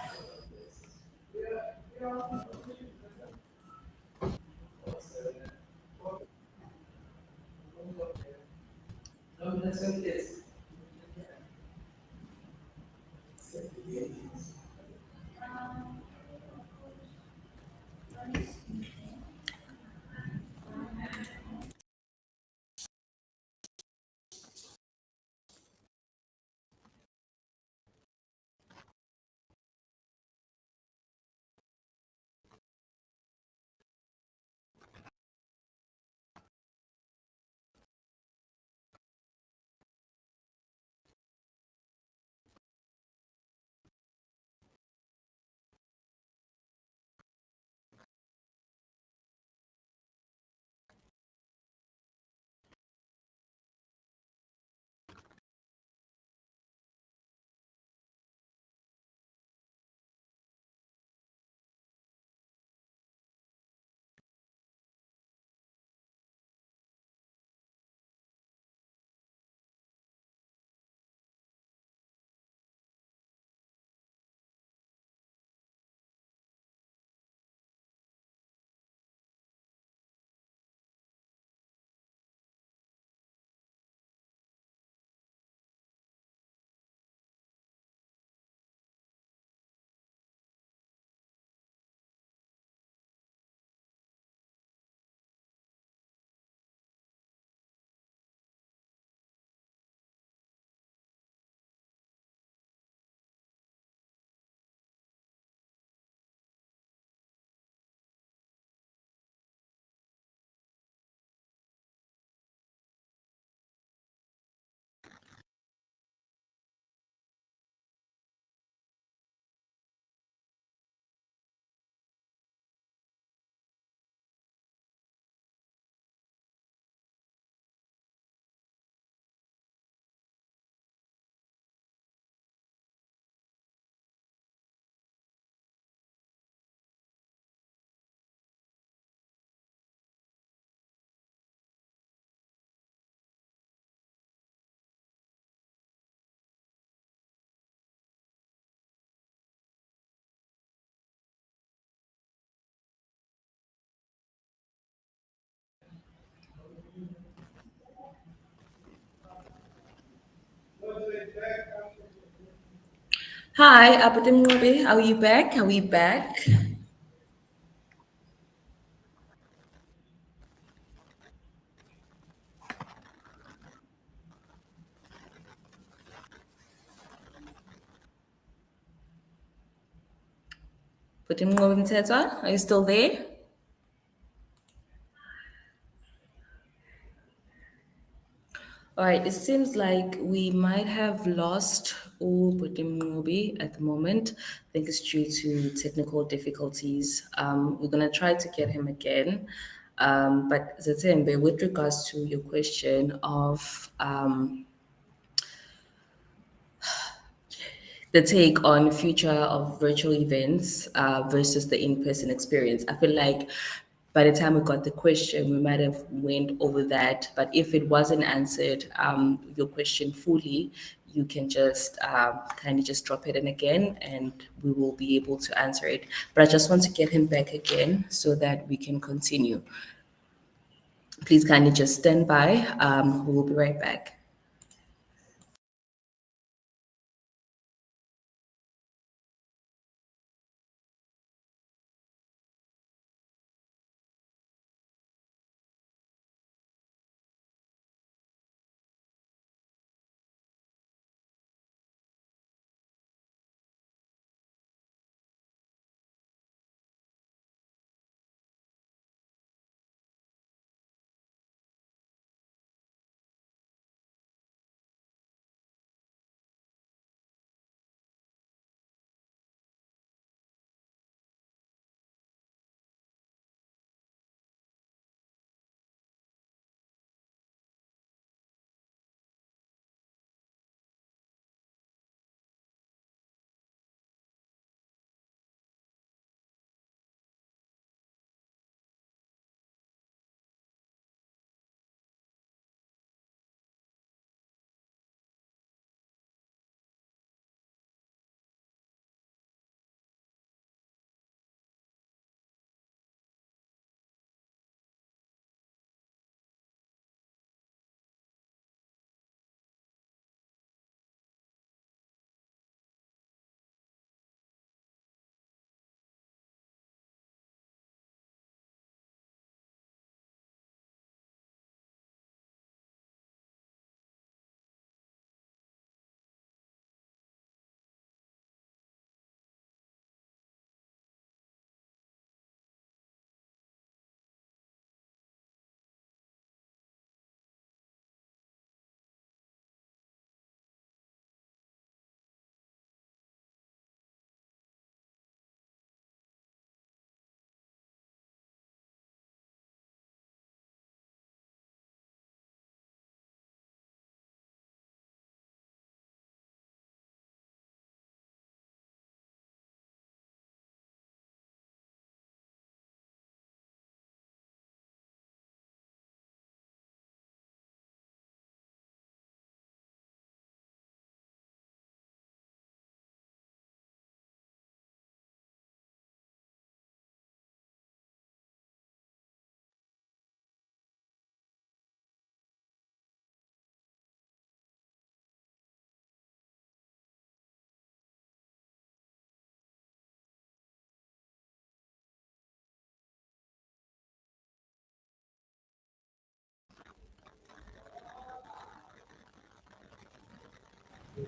Hi, Abudim, are we back? Are we back? Budim Teta, are you still there? All right, it seems like we might have lost Budim at the moment. I think it's due to technical difficulties. We're going to try to get him again. But Zatembe, with regards to your question of the take on future of virtual events versus the in-person experience. I feel like by the time we got the question, we might have went over that. But if it wasn't answered, your question fully, you can just kind of just drop it in again, and we will be able to answer it. But I just want to get him back again so that we can continue. Please kindly just stand by. We will be right back.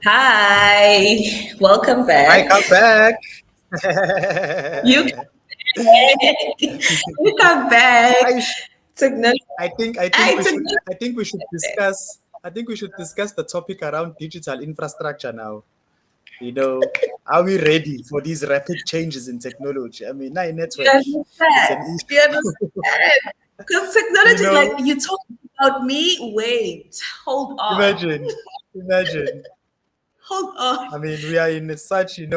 Hi, welcome Hi, back. come back. You you come back. I, sh- Technology. I think we should discuss. I think we should discuss the topic around digital infrastructure now. You know, are we ready for these rapid changes in technology? I mean, now You network, it's understand? an You issue. understand? Because you technology, like know, you talking about me. Wait, hold on, imagine, imagine. hold on. I mean, we are in such, a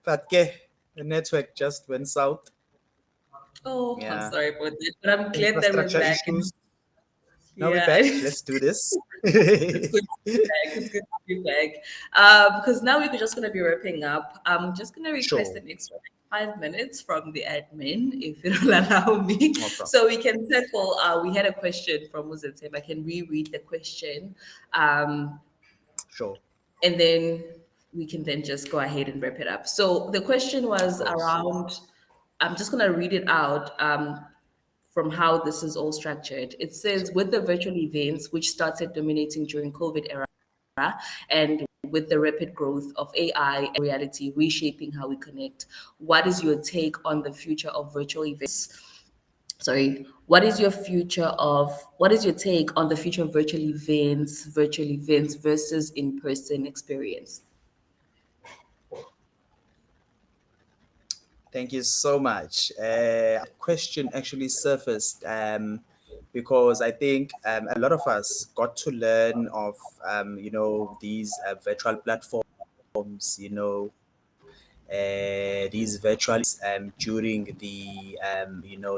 but the network just went south. Oh, I'm Yeah, sorry for this, but I'm glad that we're infrastructure back. And issues. Now we're yeah, back. Let's do this. it's good to be back. It's good to be back. Because now we're just going to be wrapping up. I'm just going to request Sure, an extra 5 minutes from the admin, if it'll allow me, no problem. so we can tackle. We had a question from Muzetem. I can reread the question, um, Sure, and then we can then just go ahead and wrap it up. So the question of was course. around. I'm just going to read it out. From how this is all structured. It says with the virtual events which started dominating during COVID era and with the rapid growth of AI and reality reshaping how we connect, what is your take on the future of virtual events? Sorry, what is your take on the future of virtual events versus in-person experience? Thank you so much. Question actually surfaced because I think a lot of us got to learn of these virtual platforms, these virtual during the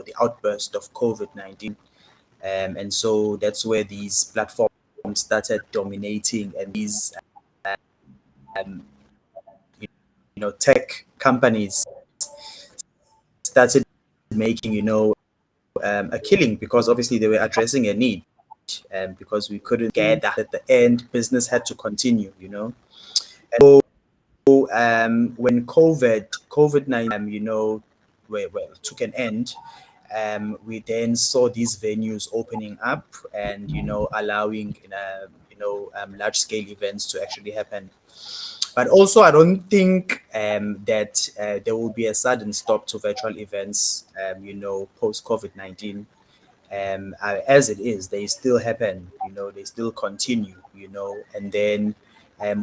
the outburst of COVID-19, and so that's where these platforms started dominating, and these um, tech companies started making a killing because obviously they were addressing a need, because we couldn't Mm, gather at the end business had to continue, and so when COVID-19 well, took an end, we then saw these venues opening up and allowing large scale events to actually happen. But also, I don't think that there will be a sudden stop to virtual events, post COVID-19. As it is, they still happen, they still continue, and then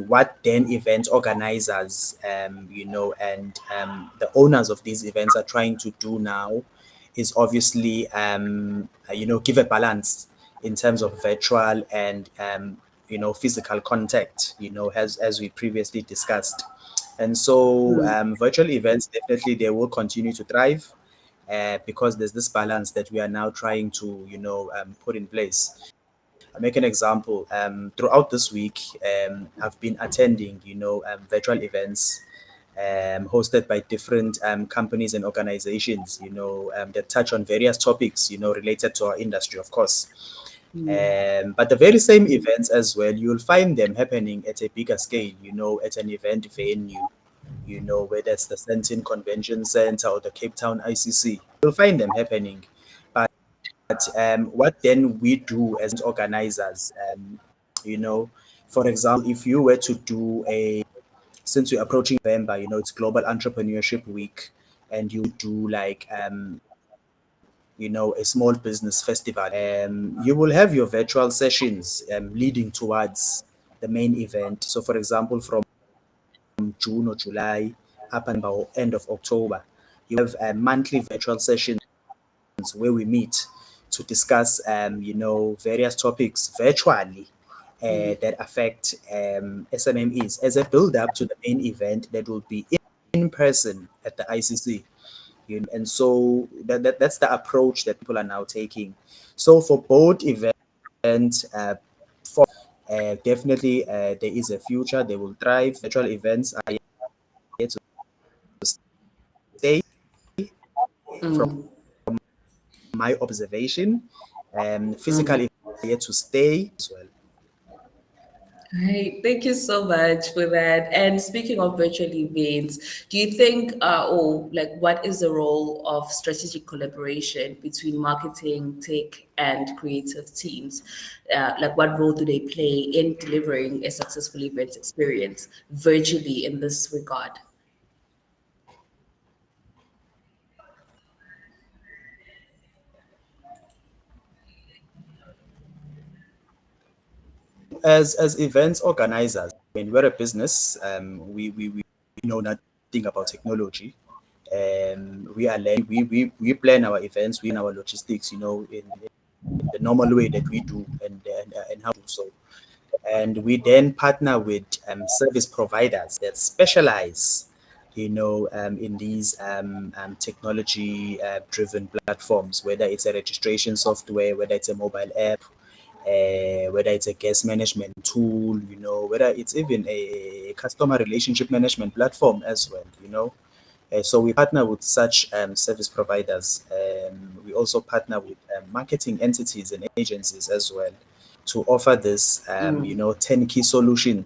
what then event organizers, and the owners of these events are trying to do now is obviously, give a balance in terms of virtual and, physical contact, as we previously discussed. And so mm, virtual events, definitely they will continue to thrive, because there's this balance that we are now trying to, put in place. I'll make an example. Throughout this week, I've been attending, virtual events hosted by different companies and organizations, that touch on various topics, related to our industry, of course. mm, But the very same events as well, you'll find them happening at a bigger scale, at an event venue, whether it's the Sentin Convention Center or the Cape Town ICC. You'll find them happening. But what then we do as organizers, you know, for example, if you were to do since we're approaching November, it's Global Entrepreneurship Week, and you do like, a small business festival, you will have your virtual sessions leading towards the main event. So, for example, from June or July up until end of October, you have monthly virtual sessions where we meet to discuss, various topics virtually mm, that affect SMMEs as a build up to the main event that will be in person at the ICC. And so that's the approach that people are now taking. So for both events, definitely there is a future. They will thrive. Virtual events are here to stay, from mm, my observation. Physical mm. events are here to stay as well. Right. Thank you so much for that. And speaking of virtual events, do you think, or like, what is the role of strategic collaboration between marketing, tech, and creative teams? Like, what role do they play in delivering a successful event experience virtually in this regard? As events organizers, I mean, we're a business. We know nothing about technology. We are we plan our events, we plan our logistics, in the normal way that we do, and how to do so. And we then partner with service providers that specialize, in these technology driven platforms, whether it's a registration software, whether it's a mobile app, whether it's a guest management tool, whether it's even a customer relationship management platform as well, so we partner with such service providers. We also partner with marketing entities and agencies as well to offer this, turnkey solution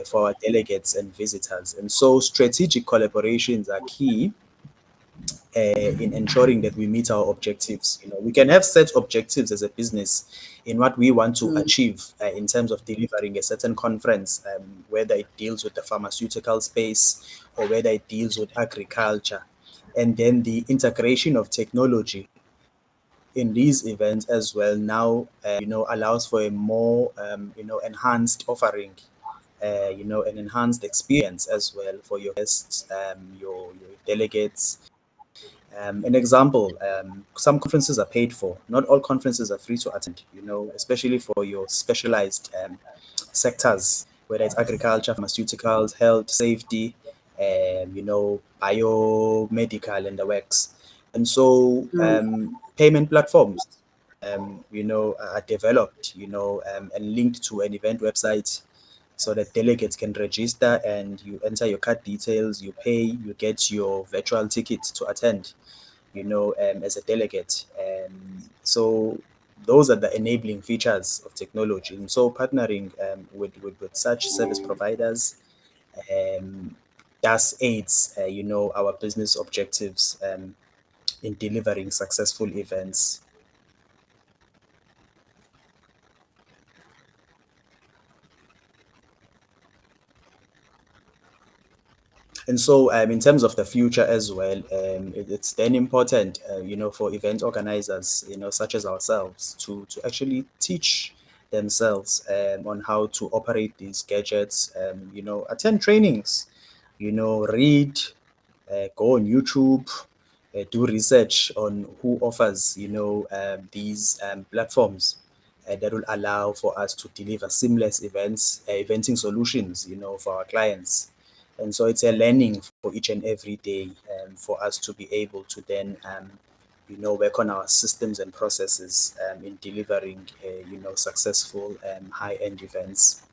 for our delegates and visitors. And so strategic collaborations are key in ensuring that we meet our objectives. We can have set objectives as a business in what we want to Mm, achieve in terms of delivering a certain conference, whether it deals with the pharmaceutical space or whether it deals with agriculture. And then the integration of technology in these events as well now, allows for a more, enhanced offering, an enhanced experience as well for your guests, your delegates. An example, some conferences are paid for. Not all conferences are free to attend, especially for your specialized sectors, whether it's agriculture, pharmaceuticals, health, safety, biomedical, and the works. And so mm, payment platforms, are developed, and linked to an event website so that delegates can register and you enter your card details, you pay, you get your virtual ticket to attend, as a delegate. So those are the enabling features of technology. And so partnering with such service providers um, thus aids, our business objectives in delivering successful events. And so, in terms of the future as well, it's then important, for event organizers, such as ourselves, to actually teach themselves on how to operate these gadgets, attend trainings, read, go on YouTube, do research on who offers, these platforms that will allow for us to deliver seamless eventing solutions, for our clients. And so it's a learning for each and every day, for us to be able to then, work on our systems and processes in delivering, successful high-end events.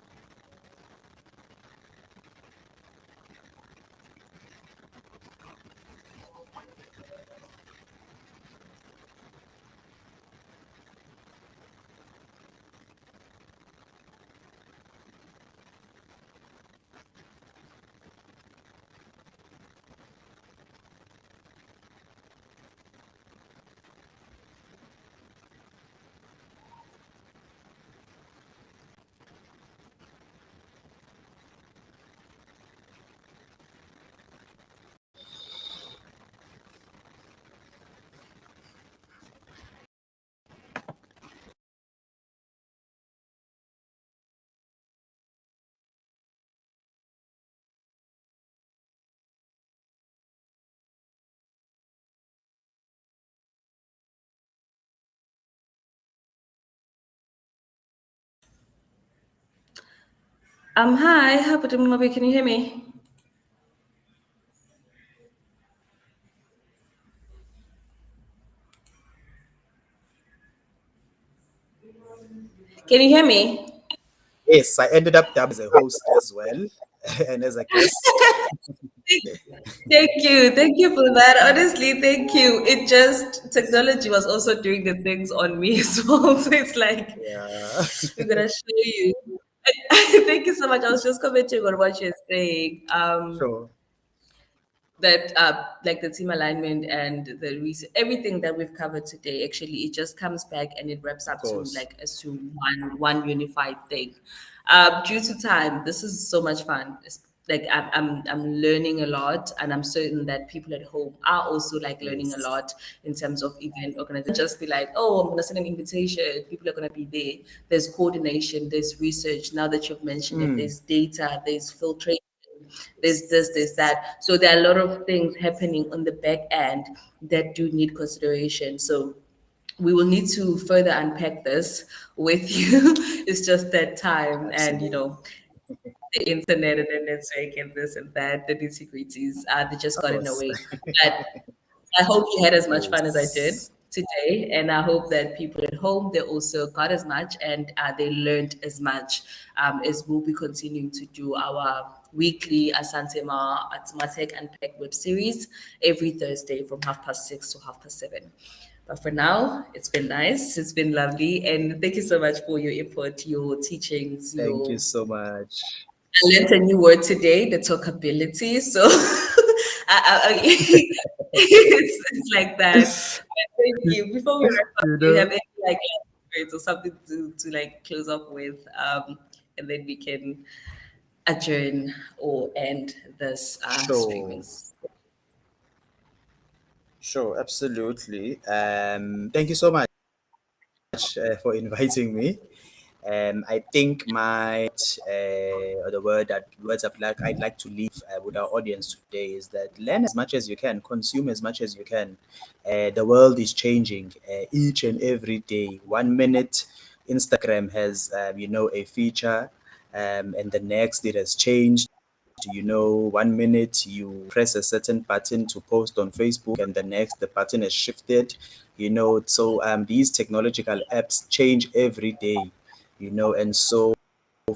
Hi, Haputum, can you hear me? Can you hear me? Yes, I ended up there as a host as well and as a guest. Thank you for that. Honestly, thank you. It just technology was also doing the things on me as well. So it's like Yeah. we're gonna show you. Thank you so much. I was just commenting on what you're saying. Sure. That like the team alignment and the reason, everything that we've covered today, actually it just comes back and it wraps Of up to course. like as to one unified thing. Due to time, this is so much fun. It's like I'm learning a lot, and I'm certain that people at home are also like learning a Yes. lot in terms of event organization. Just be like, oh, I'm gonna send an invitation, people are gonna be there. There's coordination, there's research. Now that you've mentioned it, Mm. there's data, there's filtration, there's this, there's that. So there are a lot of things happening on the back end that do need consideration. So we will need to further unpack this with you. It's just that time and, you Absolutely. know, the internet and the network and this and that, the nitty-gritties, they just Of got in the course. way. But I hope you had as much fun as I did Yes. today, and I hope that people at home they also got as much and they learned as much as we'll be continuing to do our weekly Asante MarTech Unpacked web series every Thursday from 6:30 to 7:30. But for now, it's been nice. It's been lovely, and thank you so much for your input, your teachings, Thank you your so much. I learned a new word today, the talkability. So it's like that. But thank you. Before we wrap up, You do you know, have any like last words or something to like close up with? And then we can adjourn or end this sure. streaming. Sure, absolutely. Thank you so much for inviting me. I think or the words I'd like to leave with our audience today is that learn as much as you can, consume as much as you can. The world is changing each and every day. 1 minute, Instagram has a feature, and the next it has changed. 1 minute you press a certain button to post on Facebook, and the next the button is shifted. So these technological apps change every day. And so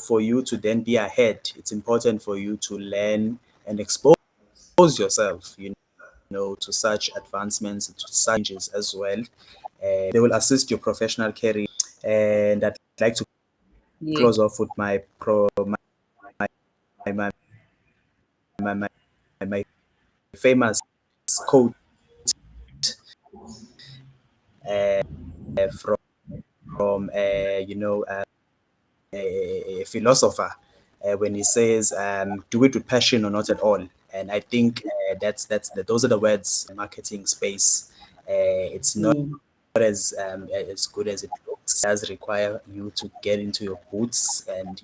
for you to then be ahead, it's important for you to learn and expose yourself, to such advancements, to such changes as well. They will assist your professional career. And I'd like to Yeah. close off with my, my, my famous quote uh, from a philosopher when he says, "Do it with passion or not at all." And I think those are the words in the marketing space. It's not Mm. as good as it looks. It does require you to get into your boots and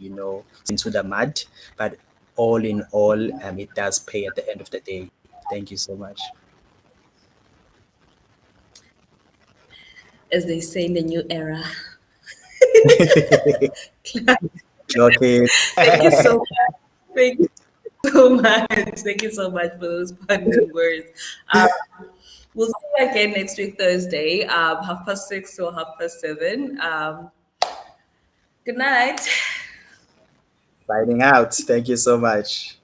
into the mud, but all in all, it does pay at the end of the day. Thank you so much. As they say in the new era. Okay. Thank you so much. Thank you so much. Thank you so much for those fun words. We'll see you again next week, Thursday, 6:30 to 7:30. Good night. Signing out. Thank you so much.